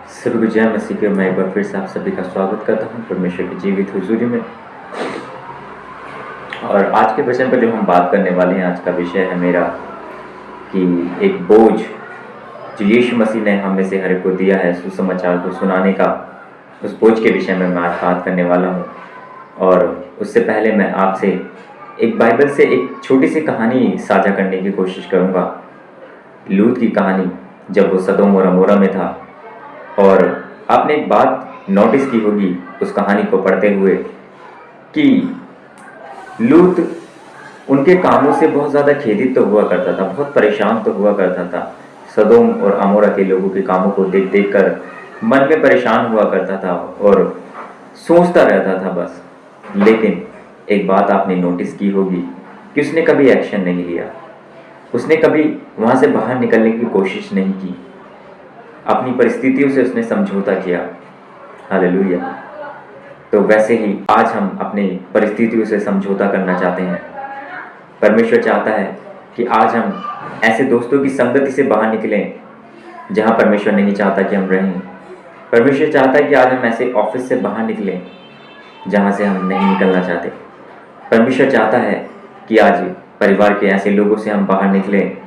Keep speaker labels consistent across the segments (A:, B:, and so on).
A: सर्व जय मसीह के मैं एक बार फिर से आप सभी का स्वागत करता हूँ परमेश्वर की जीवित हुजूरी में। और आज के वचन पर जो हम बात करने वाले हैं, आज का विषय है मेरा कि एक बोझ जो यीशु मसीह ने हम में से हर एक को दिया है सुसमाचार को सुनाने का, उस बोझ के विषय में मैं आज बात करने वाला हूँ। और उससे पहले मैं आपसे एक बाइबल से एक छोटी सी कहानी साझा करने की कोशिश करूँगा। लूत की कहानी, जब वो सदोम और अमोरा में था। और आपने एक बात नोटिस की होगी उस कहानी को पढ़ते हुए कि लूत उनके कामों से बहुत ज़्यादा खेदित तो हुआ करता था, बहुत परेशान तो हुआ करता था। सदोम और अमोरा के लोगों के कामों को देख देख कर मन में परेशान हुआ करता था और सोचता रहता था बस। लेकिन एक बात आपने नोटिस की होगी कि उसने कभी एक्शन नहीं लिया, उसने कभी वहाँ से बाहर निकलने की कोशिश नहीं की, अपनी परिस्थितियों से उसने समझौता किया। हालेलुया। तो वैसे ही आज हम अपनी परिस्थितियों से समझौता करना चाहते हैं। परमेश्वर चाहता है कि आज हम ऐसे दोस्तों की संगति से बाहर निकलें जहां परमेश्वर नहीं चाहता कि हम रहें। परमेश्वर चाहता है कि आज हम ऐसे ऑफिस से बाहर निकलें जहां से हम नहीं निकलना चाहते। परमेश्वर चाहता है कि आज परिवार के ऐसे लोगों से हम बाहर निकलें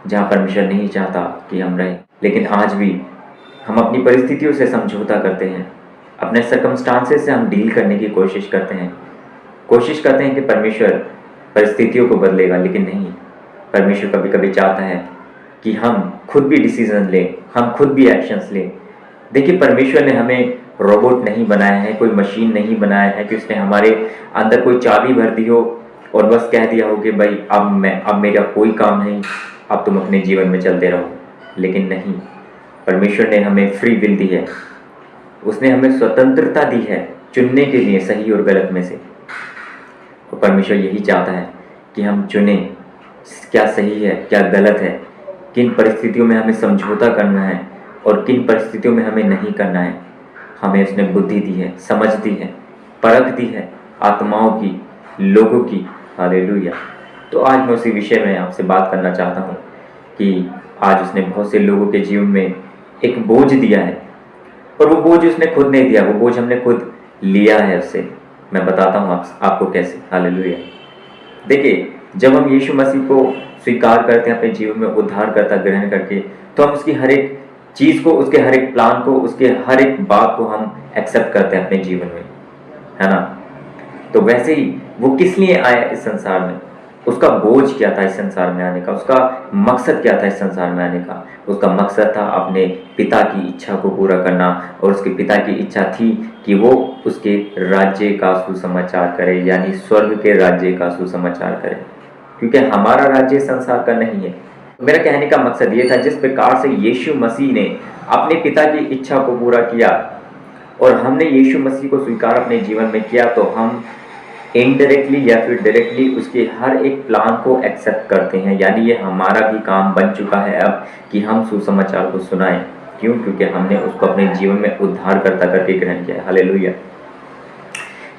A: जहां परमेश्वर नहीं चाहता कि हम रहें। लेकिन आज भी हम अपनी परिस्थितियों से समझौता करते हैं, अपने सर्कमस्टांसेस से हम डील करने की कोशिश करते हैं कि परमेश्वर परिस्थितियों को बदलेगा, लेकिन नहीं। परमेश्वर कभी कभी चाहता है कि हम खुद भी डिसीजन लें, हम खुद भी एक्शंस लें। देखिए, परमेश्वर ने हमें रोबोट नहीं बनाया है, कोई मशीन नहीं बनाया है कि उसने हमारे अंदर कोई चाबी भर दी हो और बस कह दिया हो कि भाई अब मेरा कोई काम नहीं, अब तुम अपने जीवन में चलते रहो। लेकिन नहीं, परमेश्वर ने हमें फ्री विल दी है, उसने हमें स्वतंत्रता दी है चुनने के लिए सही और गलत में से। और परमेश्वर यही चाहता है कि हम चुनें क्या सही है क्या गलत है, किन परिस्थितियों में हमें समझौता करना है और किन परिस्थितियों में हमें नहीं करना है। हमें उसने बुद्धि दी है, समझ दी है, परख दी है आत्माओं की, लोगों की। हालेलुया। तो आज मैं उसी विषय में आपसे बात करना चाहता हूँ कि आज उसने बहुत से लोगों के जीवन में एक बोझ दिया है, और वो बोझ उसने खुद नहीं दिया, वो बोझ हमने खुद लिया है उससे। मैं बताता हूँ आपको कैसे। हालेलुया। देखिए, जब हम यीशु मसीह को स्वीकार करते हैं अपने जीवन में उद्धारकर्ता ग्रहण करके, तो हम उसकी हर एक चीज़ को, उसके हर एक प्लान को, उसके हर एक बात को हम एक्सेप्ट करते हैं अपने जीवन में, है ना। तो वैसे ही वो किस लिए आया इस संसार में, उसका बोझ क्या था इस संसार में आने का, उसका मकसद क्या था इस संसार में आने का। उसका मकसद था अपने पिता की इच्छा को पूरा करना, और उसके पिता की इच्छा थी कि वो उसके राज्य का सुसमाचार करे, यानी स्वर्ग के राज्य का सुसमाचार करे, क्योंकि हमारा राज्य संसार का नहीं है। मेरा कहने का मकसद ये था, जिस प्रकार से यीशु मसीह ने अपने पिता की इच्छा को पूरा किया और हमने यीशु मसीह को स्वीकार अपने जीवन में किया, तो हम इनडायरेक्टली या फिर डायरेक्टली उसके हर एक प्लान को एक्सेप्ट करते हैं। यानी ये हमारा भी काम बन चुका है अब कि हम सुसमाचार को सुनाएं। क्यों? क्योंकि हमने उसको अपने जीवन में उद्धारकर्ता करके ग्रहण किया है। हालेलुया।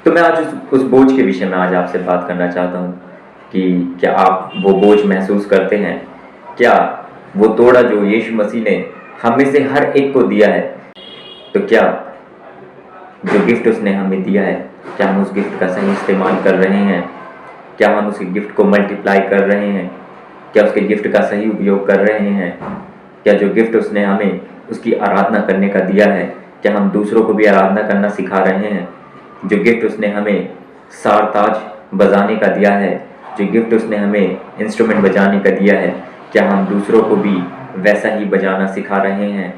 A: तो मैं आज उस बोझ के विषय में आज आपसे बात करना चाहता हूँ कि क्या आप वो बोझ महसूस करते हैं? क्या वो तोड़ा जो यीशु मसीह ने हम में से हर एक को दिया है, तो क्या जो गिफ्ट उसने हमें दिया है, क्या हम उस गिफ्ट का सही इस्तेमाल कर रहे हैं? क्या हम उस गिफ्ट को मल्टीप्लाई कर रहे हैं? क्या उसके गिफ्ट का सही उपयोग कर रहे हैं? क्या जो गिफ्ट उसने हमें उसकी आराधना करने का दिया है, क्या हम दूसरों को भी आराधना करना सिखा रहे हैं? जो गिफ्ट उसने हमें सार ताज बजाने का दिया है, जो गिफ्ट उसने हमें इंस्ट्रूमेंट बजाने का दिया है, क्या हम दूसरों को भी वैसा ही बजाना सिखा रहे हैं?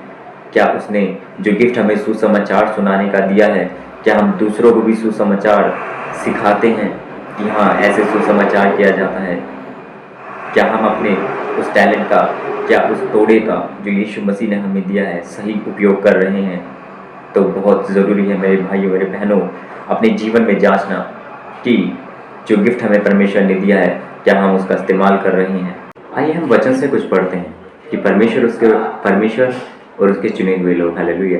A: क्या उसने जो गिफ्ट हमें सुसमाचार सुनाने का दिया है, क्या हम दूसरों को भी सुसमाचार सिखाते हैं कि हाँ, ऐसे सुसमाचार किया जाता है? क्या हम अपने उस टैलेंट का, क्या उस तोड़े का जो यीशु मसीह ने हमें दिया है, सही उपयोग कर रहे हैं? तो बहुत ज़रूरी है मेरे भाइयों, मेरे बहनों, अपने जीवन में जांचना कि जो गिफ्ट हमें परमेश्वर ने दिया है, क्या हम उसका इस्तेमाल कर रहे हैं। आइए हम वचन से कुछ पढ़ते हैं कि परमेश्वर और उसके चुने हुए लोग। हालेलुया।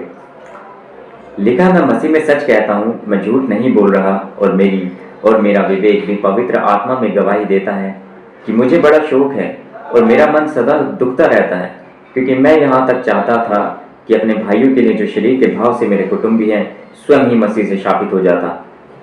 A: लिखा, मैं मसीह में सच कहता हूँ, मैं झूठ नहीं बोल रहा, और मेरा विवेक भी पवित्र आत्मा में गवाही देता है कि मुझे बड़ा शौक है और मेरा मन सदा दुखता रहता है, क्योंकि मैं यहाँ तक चाहता था कि अपने भाइयों के लिए जो शरीर के भाव से मेरे कुटुंबी हैं स्वयं ही मसीह से शापित हो जाता।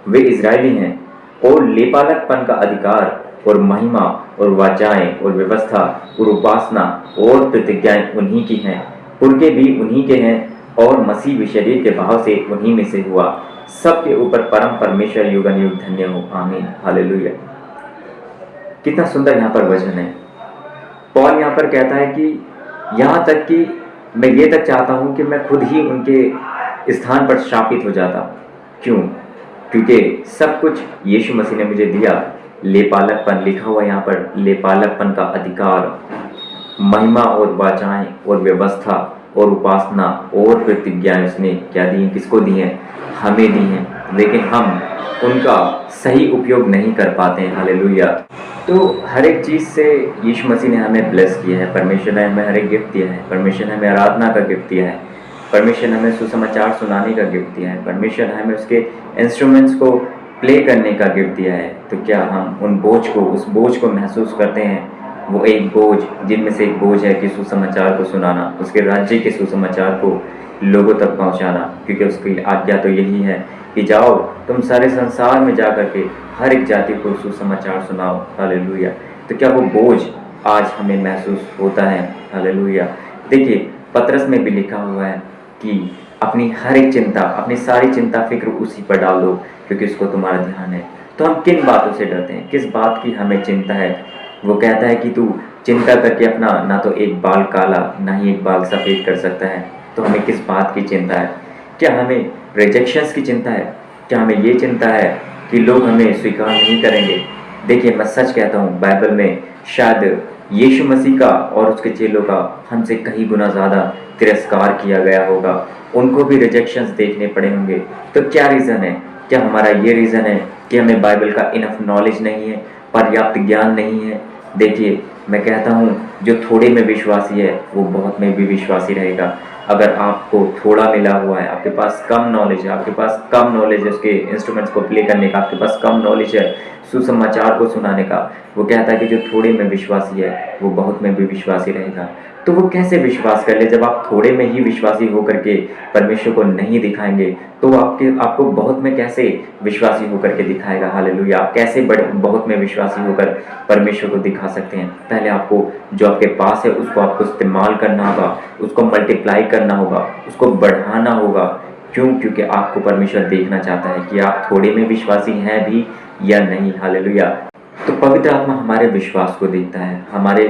A: वे इजरायली हैं और लेपालकपन का अधिकार और महिमा और वाचाएं और व्यवस्था और उपासना और प्रतिज्ञाएं उन्हीं की हैं, पुरखे भी उन्हीं के हैं और मसीह भी शरीर के भाव से उन्हीं में से हुआ। सबके ऊपर परम परमेश्वर युगन युग धन्य हो, आमीन, हालेलुया। कितना सुंदर यहाँ पर वचन है। पौल यहाँ पर कहता है कि यहाँ तक कि मैं ये तक चाहता हूँ कि मैं खुद ही उनके स्थान पर शापित हो जाता। क्यों? क्योंकि सब कुछ यीशु मसीह ने मुझे दिया। लेपालकपन लिखा हुआ यहाँ पर, लेपालकपन का अधिकार, महिमा और वाचाएं और व्यवस्था और उपासना और प्रतिज्ञाएं उसने क्या दी हैं? किसको दी हैं? हमें दी हैं, लेकिन हम उनका सही उपयोग नहीं कर पाते हैं। हालेलुया। तो हर एक चीज़ से यीशु मसीह ने हमें ब्लेस किया है। परमेश्वर ने हमें हर एक गिफ्ट दिया है। परमेश्वर ने हमें आराधना का गिफ्ट दिया है। परमेश्वर ने हमें सुसमाचार सुनाने का गिफ्ट दिया है। परमेश्वर ने हमें उसके इंस्ट्रूमेंट्स को प्ले करने का गिफ्ट दिया है। तो क्या हम उस बोझ को महसूस करते हैं? वो एक बोझ, जिनमें से एक बोझ है कि सुसमाचार को सुनाना, उसके राज्य के सुसमाचार को लोगों तक पहुंचाना, क्योंकि उसकी आज्ञा तो यही है कि जाओ तुम सारे संसार में जा करके हर एक जाति को सुसमाचार सुनाओ। हालेलुया। तो क्या वो बोझ आज हमें महसूस होता है? हालेलुया। देखिए, पतरस में भी लिखा हुआ है कि अपनी हर एक चिंता, अपनी सारी चिंता फिक्र उसी पर डाल दो, क्योंकि उसको तुम्हारा ध्यान है। तो हम किन बातों से डरते हैं? किस बात की हमें चिंता है? वो कहता है कि तू चिंता करके अपना ना तो एक बाल काला ना ही एक बाल सफ़ेद कर सकता है। तो हमें किस बात की चिंता है? क्या हमें रिजेक्शंस की चिंता है? क्या हमें ये चिंता है कि लोग हमें स्वीकार नहीं करेंगे? देखिए, मैं सच कहता हूँ, बाइबल में शायद यीशु मसीह का और उसके चेलों का हमसे कहीं गुना ज़्यादा तिरस्कार किया गया होगा। उनको भी रिजेक्शंस देखने पड़े होंगे। तो क्या रीज़न है? क्या हमारा ये रीज़न है कि हमें बाइबल का इनफ नॉलेज नहीं है, पर्याप्त ज्ञान नहीं है? देखिए, मैं कहता हूँ, जो थोड़े में विश्वासी है वो बहुत में भी विश्वासी रहेगा। अगर आपको थोड़ा मिला हुआ है, आपके पास कम नॉलेज है, उसके इंस्ट्रूमेंट्स को प्ले करने का, आपके पास कम नॉलेज है सुसमाचार को सुनाने का, वो कहता है कि जो थोड़े में विश्वासी है वो बहुत में भी विश्वासी रहेगा। तो वो कैसे विश्वास कर ले? जब आप थोड़े में ही विश्वासी होकर के परमेश्वर को नहीं दिखाएंगे, तो आपको बहुत में कैसे विश्वासी होकर के दिखाएगा? हालेलुया। आप कैसे बहुत में विश्वासी होकर परमेश्वर को दिखा सकते हैं? पहले आपको जो आपके पास है उसको आपको इस्तेमाल करना होगा, उसको मल्टीप्लाई करना होगा, उसको बढ़ाना होगा। क्यों? क्योंकि आपको परमेश्वर देखना चाहता है कि आप थोड़े में विश्वासी हैं भी या नहीं। हालेलुया। तो पवित्र आत्मा हमारे विश्वास को देखता है, हमारे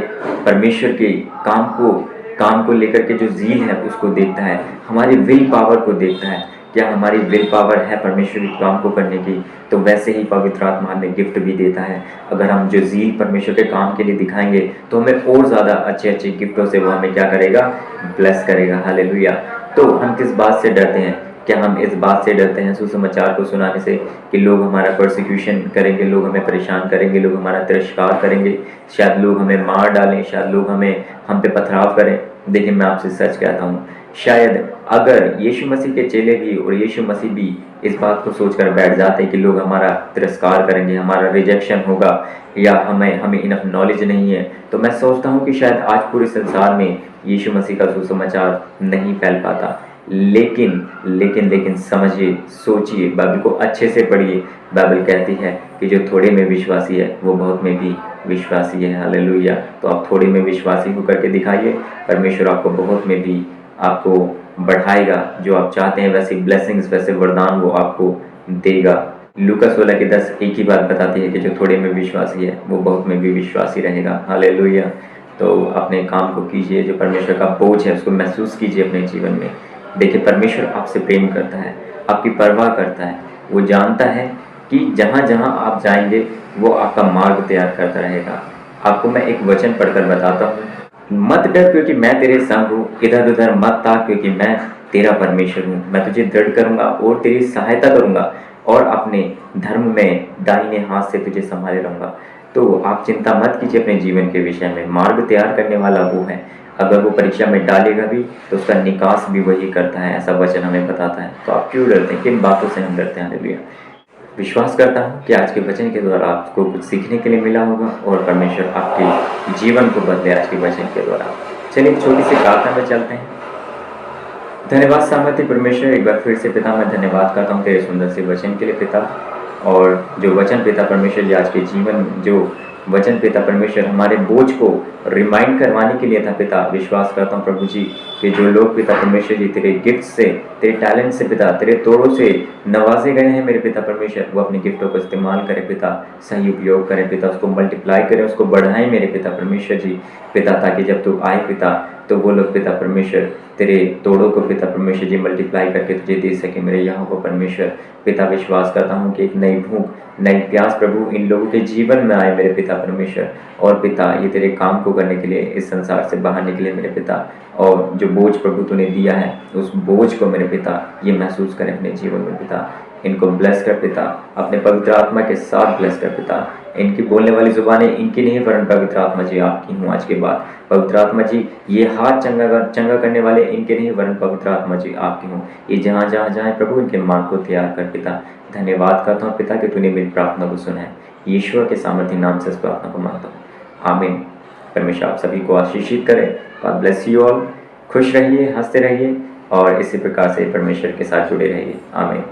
A: परमेश्वर के काम को लेकर के जो ज़ील है उसको देखता है, हमारी विल पावर को देखता है। क्या हमारी विल पावर है परमेश्वर के काम को करने की? तो वैसे ही पवित्र आत्मा हमें गिफ्ट भी देता है। अगर हम जो ज़ील परमेश्वर के काम के लिए दिखाएंगे तो हमें और ज़्यादा अच्छे गिफ्टों से वो हमें क्या करेगा? ब्लेस करेगा। हालेलुया। तो हम किस बात से डरते हैं? क्या हम इस बात से डरते हैं सुसमाचार को सुनाने से कि लोग हमारा परसिक्यूशन करेंगे, लोग हमें परेशान करेंगे, लोग हमारा तिरस्कार करेंगे, शायद लोग हमें मार डालें, शायद लोग हम पे पथराव करें? देखिए, मैं आपसे सच कहता हूँ, शायद अगर यीशु मसीह के चेले भी और यीशु मसीह भी इस बात को सोचकर बैठ जाते कि लोग हमारा तिरस्कार करेंगे, हमारा रिजेक्शन होगा, या हमें इनफ नॉलेज नहीं है, तो मैं सोचता हूँ कि शायद आज पूरे संसार में यीशु मसीह का सुसमाचार नहीं फैल पाता। लेकिन समझिए, सोचिए, बाइबल को अच्छे से पढ़िए। बाइबल कहती है कि जो थोड़े में विश्वासी है वो बहुत में भी विश्वासी है। हालेलुया। तो आप थोड़े में विश्वासी होकर के दिखाइए, परमेश्वर आपको बहुत में भी आपको बढ़ाएगा। जो आप चाहते हैं वैसी ब्लेसिंग्स, वैसे वरदान वो आपको देगा। लूका 16:10 एक ही बात बताती है कि जो थोड़े में विश्वासी है वो बहुत में भी विश्वासी रहेगा। हालेलुया। तो अपने काम को कीजिए, जो परमेश्वर का बोझ है उसको महसूस कीजिए अपने जीवन में। देखिए, परमेश्वर आपसे प्रेम करता है, आपकी परवाह करता है। वो जानता है कि जहाँ जहाँ आप जाएंगे वो आपका मार्ग तैयार करता रहेगा। आपको मैं एक वचन पढ़कर बताता हूँ, मत डर क्योंकि मैं तेरे संग हूँ, इधर उधर मत ताक क्योंकि मैं तेरा परमेश्वर हूँ। मैं तुझे दृढ़ करूँगा और तेरी सहायता करूँगा और अपने धर्म में दाहिने हाथ से तुझे संभाले रहूँगा। तो आप चिंता मत कीजिए अपने जीवन के विषय में, मार्ग तैयार करने वाला वो है। अगर वो परीक्षा में डालेगा भी तो उसका निकास भी वही करता है, ऐसा वचन हमें बताता है। तो आप क्यों डरते हैं? किन बातों से हम डरते हैं? हालेलुया। विश्वास करता हूँ कि आज के वचन के द्वारा आपको कुछ सीखने के लिए मिला होगा और परमेश्वर आपके जीवन को बदले आज के वचन के द्वारा। चलिए, छोटी सी प्रार्थना में चलते हैं। धन्यवाद सामर्थ्य परमेश्वर, एक बार फिर से पिता मैं धन्यवाद करता हूँ तेरे सुंदर से वचन के लिए पिता। और जो वचन पिता परमेश्वर जी आज के जीवन, जो वचन पिता परमेश्वर हमारे बोझ को रिमाइंड करवाने के लिए था पिता, विश्वास करता हूँ प्रभु जी कि जो लोग पिता परमेश्वर जी तेरे गिफ्ट से, तेरे टैलेंट से पिता, तेरे तोड़ों से नवाजे गए हैं मेरे पिता परमेश्वर, वो अपने गिफ्टों को इस्तेमाल करें पिता, सही उपयोग करें पिता, उसको मल्टीप्लाई करें, उसको बढ़ाएं मेरे पिता परमेश्वर जी पिता, ताकि जब तू आए पिता तो वो लोग पिता परमेश्वर तेरे तोड़ों को पिता परमेश्वर जी मल्टीप्लाई करके तुझे दे सके मेरे यहाँ को परमेश्वर पिता। विश्वास करता हूँ कि एक नई भूख, नई प्यास प्रभु इन लोगों के जीवन में आए मेरे पिता परमेश्वर, और पिता ये तेरे काम को करने के लिए, इस संसार से बाहर निकले मेरे पिता, और जो बोझ प्रभु तूने दिया है उस बोझ को मेरे पिता ये महसूस करें अपने जीवन में पिता। इनको ब्लेस कर पिता, अपने पवित्र आत्मा के साथ ब्लेस कर पिता। इनकी बोलने वाली जुबानें इनकी नहीं वरन पवित्र आत्मा जी आपकी हूँ आज के बाद। पवित्र आत्मा जी ये हाथ चंगा करने वाले इनके नहीं वरन पवित्र आत्मा जी आपकी हूँ। ये जहाँ जहाँ जाए प्रभु इनके मार्ग को तैयार कर पिता। धन्यवाद करता हूँ पिता कि तूने मेरी प्रार्थना को सुना है। ईश्वर के सामर्थ्य नाम से इस प्रार्थना को मांगता हूँ, आमीन। परमेश्वर आप सभी को आशीषित करे। God bless you all. खुश रहिए, हंसते रहिए और इसी प्रकार से परमेश्वर के साथ जुड़े रहिए, आमीन।